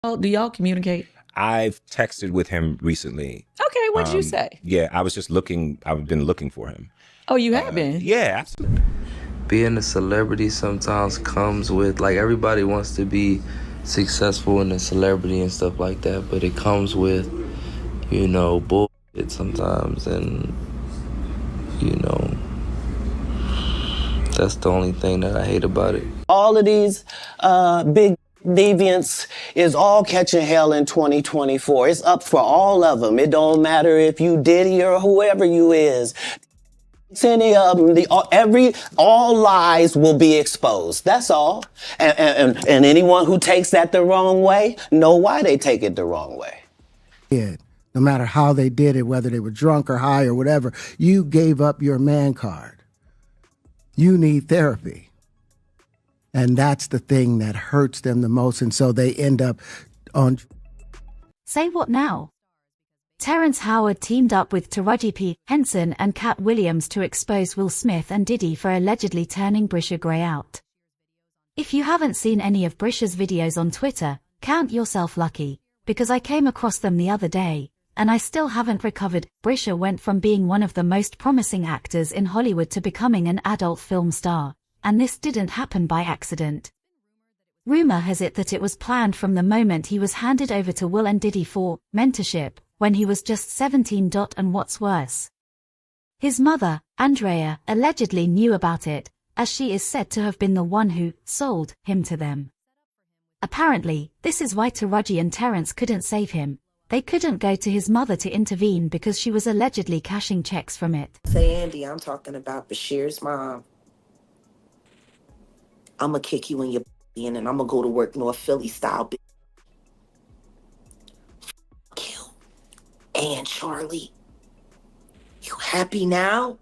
Do y'all communicate? I've texted with him recently. Okay, what did you say? Yeah, I was just looking. I've been looking for him. Oh, you have been? Yeah, absolutely. Being a celebrity sometimes comes with, like, everybody wants to be successful in a celebrity and stuff like that, but it comes with, you know, bullshit sometimes, and, you know, that's the only thing that I hate about it. All of these big deviants is all catching hell in 2024. It's up for all of them. It don't matter if you Diddy or whoever you is. Any of them, all lies will be exposed. That's all. And anyone who takes that the wrong way, know why they take it the wrong way. No matter how they did it, whether they were drunk or high or whatever, you gave up your man card. You need therapy. And that's the thing that hurts them the most. And so they end up on... Say what now? Terrence Howard teamed up with Taraji P. Henson and Katt Williams to expose Will Smith and Diddy for allegedly turning Bryshere Gray out. If you haven't seen any of Bryshere's videos on Twitter, count yourself lucky, because I came across them the other day, and I still haven't recovered. Bryshere went from being one of the most promising actors in Hollywood to becoming an adult film star, and this didn't happen by accident. Rumor has it that it was planned from the moment he was handed over to Will and Diddy for mentorship, when he was just 17. And what's worse, his mother, Andrea, allegedly knew about it, as she is said to have been the one who sold him to them. Apparently, this is why Taraji and Terrence couldn't save him. They couldn't go to his mother to intervene because she was allegedly cashing checks from it. Say, Andy, I'm talking about Bryshere's mom. I'm gonna kick you in your in and I'm gonna go to work North Philly style. Fuck you. And Charlie. You happy now?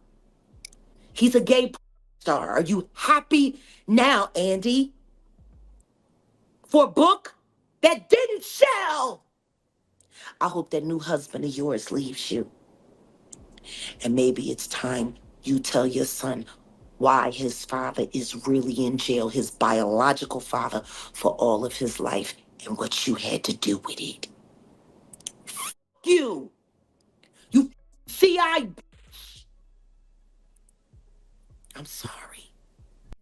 He's a gay star. Are you happy now, Andy? For a book that didn't sell. I hope that new husband of yours leaves you. And maybe it's time you tell your son why his father is really in jail, his biological father, for all of his life, and what you had to do with it. F you. You CI. I'm sorry.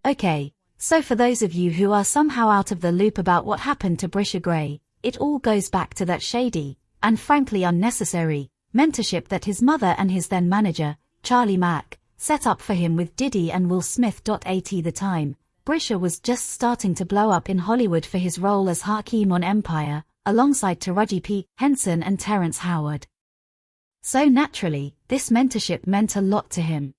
Okay, so for those of you who are somehow out of the loop about what happened to Bryshere Gray, it all goes back to that shady, and frankly unnecessary, mentorship that his mother and his then manager, Charlie Mack, set up for him with Diddy and Will Smith. At the time, Bryshere was just starting to blow up in Hollywood for his role as Hakeem on Empire, alongside Taraji P. Henson and Terrence Howard. So naturally, this mentorship meant a lot to him.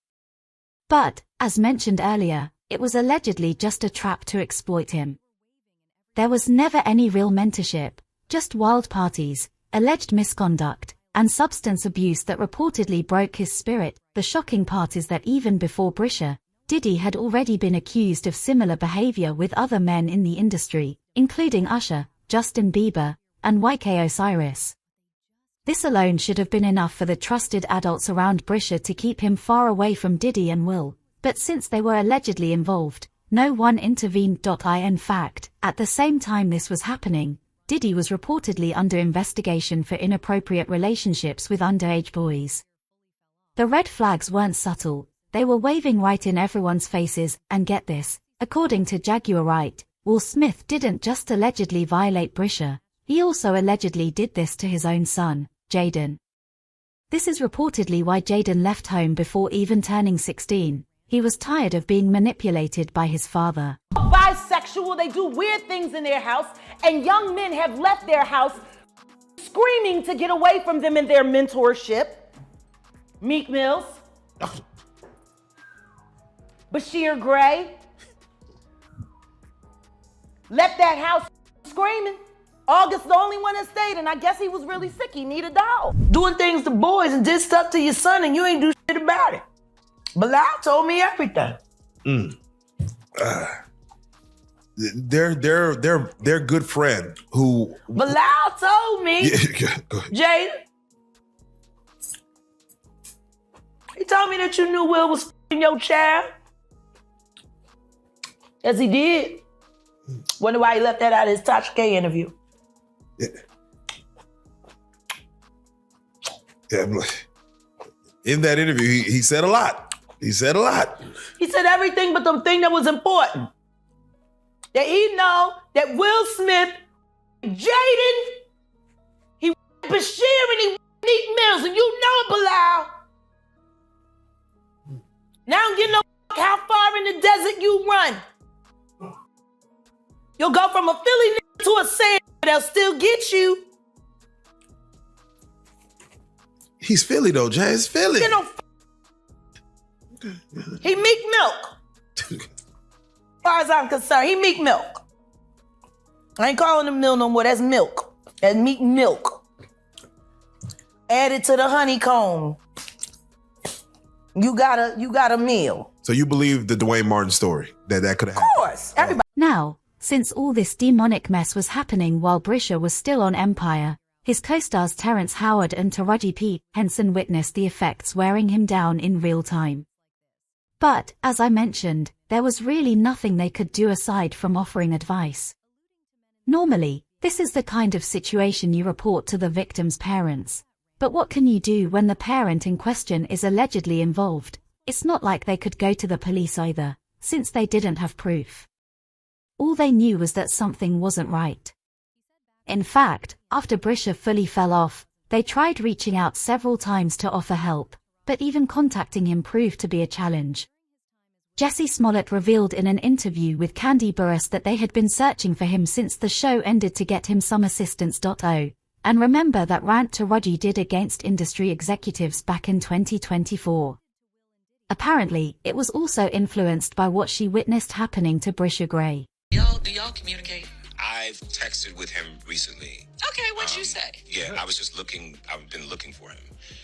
But, as mentioned earlier, it was allegedly just a trap to exploit him. There was never any real mentorship, just wild parties, alleged misconduct, and substance abuse that reportedly broke his spirit. The shocking part is that even before Bryshere, Diddy had already been accused of similar behavior with other men in the industry, including Usher, Justin Bieber, and YK Osiris. This alone should have been enough for the trusted adults around Bryshere to keep him far away from Diddy and Will, but since they were allegedly involved, no one intervened. In fact, at the same time this was happening, Diddy was reportedly under investigation for inappropriate relationships with underage boys. The red flags weren't subtle, they were waving right in everyone's faces, and get this, according to Jaguar Wright, Will Smith didn't just allegedly violate Bryshere, he also allegedly did this to his own son, Jaden. This is reportedly why Jaden left home before even turning 16. He was tired of being manipulated by his father. Bisexual, they do weird things in their house, and young men have left their house screaming to get away from them in their mentorship. Meek Mills. Bryshere Gray. Left that house screaming. August the only one that stayed, and I guess he was really sick. He needed a dog. Doing things to boys and did stuff to your son and you ain't do shit about it. Bilal told me everything. Their good friend who Bilal told me. Jada. He told me that you knew Will was f***ing your child. Yes, he did. Wonder why he left that out of his Tasha K interview. Yeah, in that interview, he said a lot. He said a lot. He said everything but the thing that was important. That he know that Will Smith, Jaden, he Bryshere and he Meek Mills, and you know it, Bilal. Now I don't give no how far in the desert you run. You'll go from a Philly nigga to a sand, but they'll still get you. He's Philly though, Jay. It's Philly. You know, he Meek Milk. As far as I'm concerned, he Meek Milk. I ain't calling him Mill no more. That's milk. That's Meek Milk. Added to the honeycomb. You got a meal. So you believe the Dwayne Martin story that could have happened? Of course, everybody. Now, since all this demonic mess was happening while Bryshere was still on Empire, his co-stars Terrence Howard and Taraji P. Henson witnessed the effects wearing him down in real time. But, as I mentioned, there was really nothing they could do aside from offering advice. Normally, this is the kind of situation you report to the victim's parents. But what can you do when the parent in question is allegedly involved? It's not like they could go to the police either, since they didn't have proof. All they knew was that something wasn't right. In fact, after Bryshere fully fell off, they tried reaching out several times to offer help, but even contacting him proved to be a challenge. Jesse Smollett revealed in an interview with Candy Burruss that they had been searching for him since the show ended to get him some assistance. And remember that rant Taraji did against industry executives back in 2024. Apparently, it was also influenced by what she witnessed happening to Bryshere Gray. Do y'all communicate? I've texted with him recently. Okay, what'd you say? Yeah, I've been looking for him.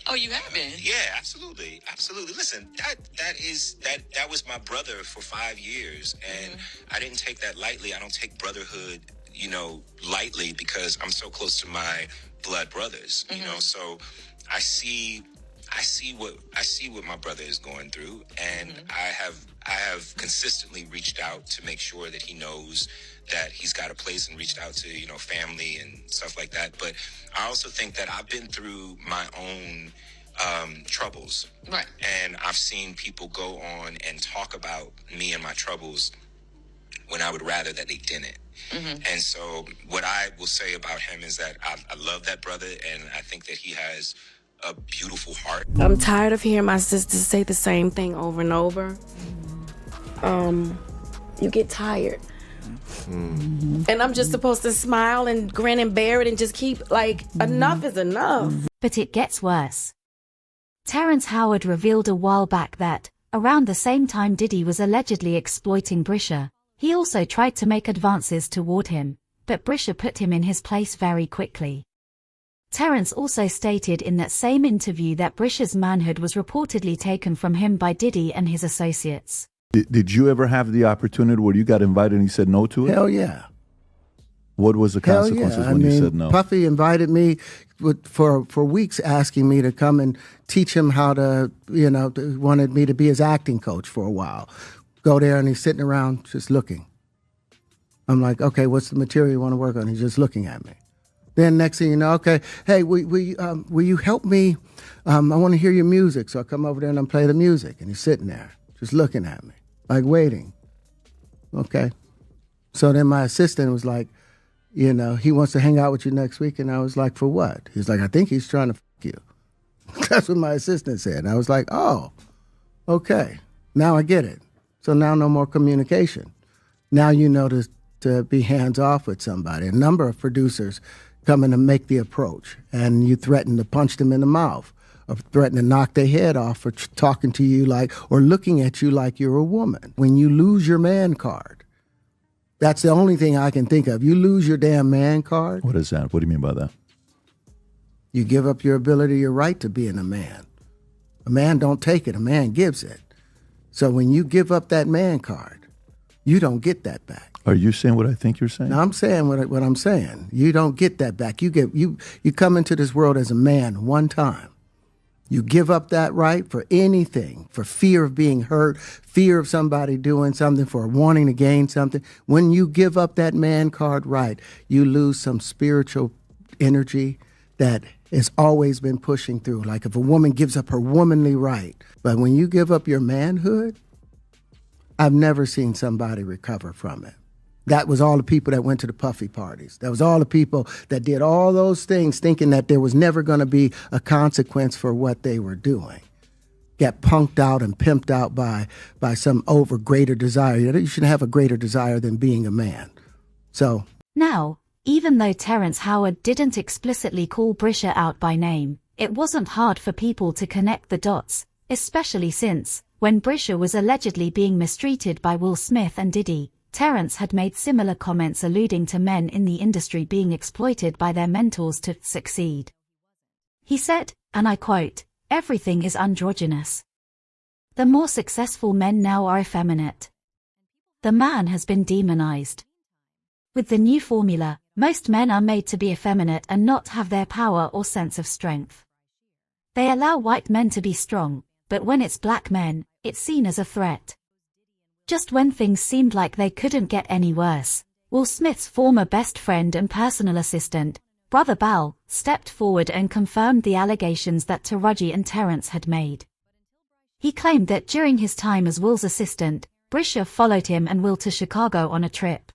Oh, you have been? Yeah, absolutely. Absolutely. Listen, that was my brother for 5 years, and I didn't take that lightly. I don't take brotherhood, lightly, because I'm so close to my blood brothers, so I see what my brother is going through, and I have consistently reached out to make sure that he knows that he's got a place, and reached out to, family and stuff like that. But I also think that I've been through my own troubles. Right. And I've seen people go on and talk about me and my troubles when I would rather that they didn't. And so what I will say about him is that I love that brother, and I think that he has a beautiful heart. I'm tired of hearing my sisters say the same thing over and over. You get tired. And I'm just supposed to smile and grin and bear it and just keep, enough is enough. But it gets worse. Terrence Howard revealed a while back that, around the same time Diddy was allegedly exploiting Bryshere, he also tried to make advances toward him, but Bryshere put him in his place very quickly. Terrence also stated in that same interview that Bryshere's manhood was reportedly taken from him by Diddy and his associates. Did you ever have the opportunity where you got invited and you said no to it? Hell yeah. What was the consequences when you said no? Puffy invited me for weeks, asking me to come and teach him how to, wanted me to be his acting coach for a while. Go there, and he's sitting around just looking. I'm like, okay, what's the material you want to work on? He's just looking at me. Then next thing you know, okay, hey, will you help me? I want to hear your music. So I come over there and I play the music, and he's sitting there just looking at me, like waiting. Okay. So then my assistant was like, he wants to hang out with you next week. And I was like, for what? He's like, I think he's trying to fuck you. That's what my assistant said. And I was like, oh, okay. Now I get it. So now no more communication. Now you know to be hands off with somebody. A number of producers come in and make the approach, and you threaten to punch them in the mouth, or threaten to knock their head off for talking to you or looking at you like you're a woman. When you lose your man card, that's the only thing I can think of. You lose your damn man card. What is that? What do you mean by that? You give up your ability, your right to being a man. A man don't take it, a man gives it. So when you give up that man card, you don't get that back. Are you saying what I think you're saying? No, I'm saying what I'm saying. You don't get that back. You come into this world as a man one time. You give up that right for anything, for fear of being hurt, fear of somebody doing something, for wanting to gain something. When you give up that man card right, you lose some spiritual energy that has always been pushing through. Like if a woman gives up her womanly right, but when you give up your manhood, I've never seen somebody recover from it. That was all the people that went to the puffy parties. That was all the people that did all those things thinking that there was never going to be a consequence for what they were doing. Get punked out and pimped out by some greater desire. You shouldn't have a greater desire than being a man. So Now, even though Terrence Howard didn't explicitly call Bryshere out by name, it wasn't hard for people to connect the dots, especially since, when Bryshere was allegedly being mistreated by Will Smith and Diddy, Terrence had made similar comments alluding to men in the industry being exploited by their mentors to succeed. He said, and I quote, "Everything is androgynous. The more successful men now are effeminate. The man has been demonized. With the new formula, most men are made to be effeminate and not have their power or sense of strength. They allow white men to be strong, but when it's black men, it's seen as a threat." Just when things seemed like they couldn't get any worse, Will Smith's former best friend and personal assistant, Brother Bal, stepped forward and confirmed the allegations that Taraji and Terrence had made. He claimed that during his time as Will's assistant, Bryshere followed him and Will to Chicago on a trip.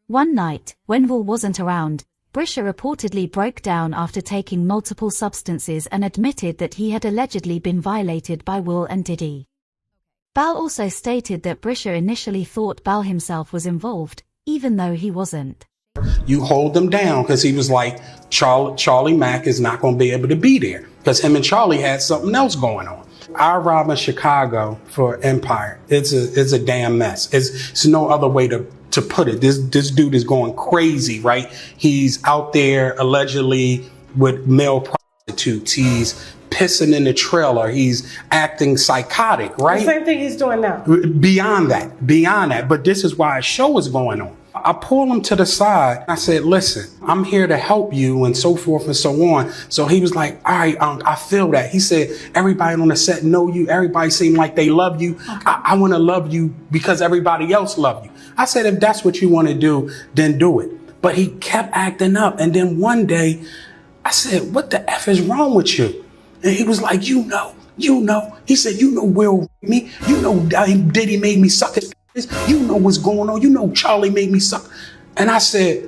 One night, when Will wasn't around, Bryshere reportedly broke down after taking multiple substances and admitted that he had allegedly been violated by Will and Diddy. Bal also stated that Bryshere initially thought Bal himself was involved, even though he wasn't. You hold them down because he was like, Charlie Mack is not going to be able to be there because him and Charlie had something else going on. Our rob in Chicago for Empire, it's a damn mess. It's no other way to put it. This dude is going crazy, right? He's out there allegedly with male prostitutes. He's pissing in the trailer. He's acting psychotic, right? The same thing he's doing now. Beyond that. But this is why a show is going on. I pulled him to the side. I said, listen, I'm here to help you and so forth and so on. So he was like, all right, I feel that. He said, everybody on the set know you. Everybody seem like they love you. Okay. I want to love you because everybody else love you. I said, if that's what you want to do, then do it. But he kept acting up. And then one day I said, what the F is wrong with you? And he was like, you know. He said, you know Will me. You know Diddy made me suck his. You know what's going on. You know Charlie made me suck. And I said,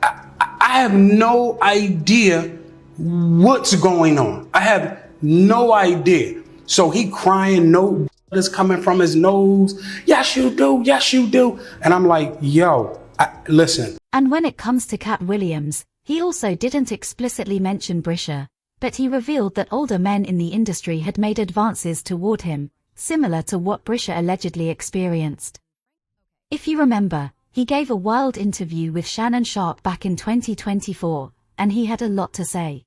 I have no idea what's going on. I have no idea. So he crying, no blood is coming from his nose. Yes, you do. Yes, you do. And I'm like, yo, listen. And when it comes to Katt Williams, he also didn't explicitly mention Bryshere, but he revealed that older men in the industry had made advances toward him, similar to what Bryshere allegedly experienced. If you remember, he gave a wild interview with Shannon Sharpe back in 2024, and he had a lot to say.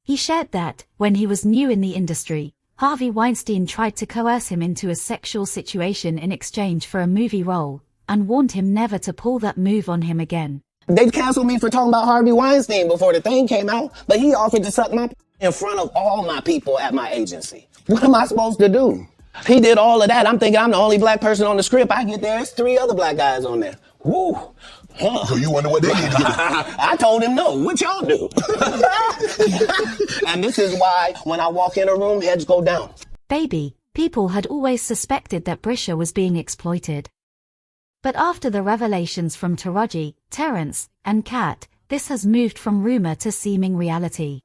He shared that, when he was new in the industry, Harvey Weinstein tried to coerce him into a sexual situation in exchange for a movie role, and warned him never to pull that move on him again. They canceled me for talking about Harvey Weinstein before the thing came out, but he offered to suck my in front of all my people at my agency. What am I supposed to do? He did all of that. I'm thinking I'm the only black person on the script. I get there, it's 3 other black guys on there. Woo. Huh. So you wonder what they need to do? I told him no. What y'all do? And this is why when I walk in a room, heads go down. Baby, people had always suspected that Bryshere was being exploited. But after the revelations from Taraji, Terrence, and Katt, this has moved from rumor to seeming reality.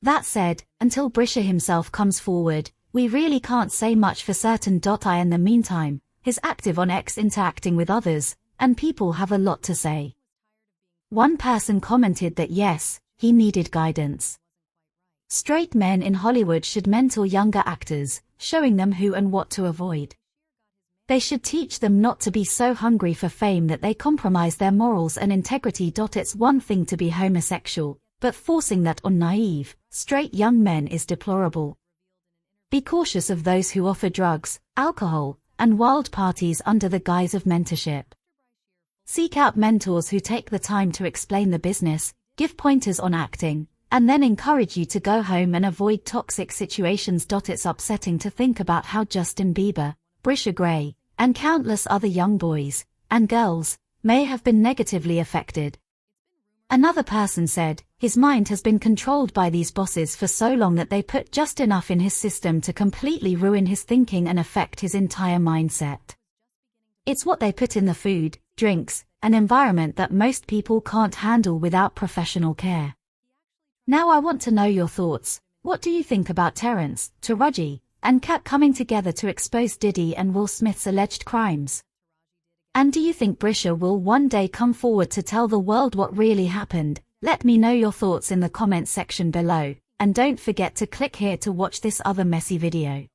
That said, until Bryshere himself comes forward, we really can't say much for certain. In the meantime, he's active on X interacting with others, and people have a lot to say. One person commented that yes, he needed guidance. Straight men in Hollywood should mentor younger actors, showing them who and what to avoid. They should teach them not to be so hungry for fame that they compromise their morals and integrity. It's one thing to be homosexual, but forcing that on naive, straight young men is deplorable. Be cautious of those who offer drugs, alcohol, and wild parties under the guise of mentorship. Seek out mentors who take the time to explain the business, give pointers on acting, and then encourage you to go home and avoid toxic situations. It's upsetting to think about how Justin Bieber, Bryshere Gray, and countless other young boys and girls may have been negatively affected. Another person said, his mind has been controlled by these bosses for so long that they put just enough in his system to completely ruin his thinking and affect his entire mindset. It's what they put in the food, drinks, and environment that most people can't handle without professional care. Now I want to know your thoughts. What do you think about Terrence, Taraji, and Katt coming together to expose Diddy and Will Smith's alleged crimes? And do you think Bryshere will one day come forward to tell the world what really happened? Let me know your thoughts in the comment section below, and don't forget to click here to watch this other messy video.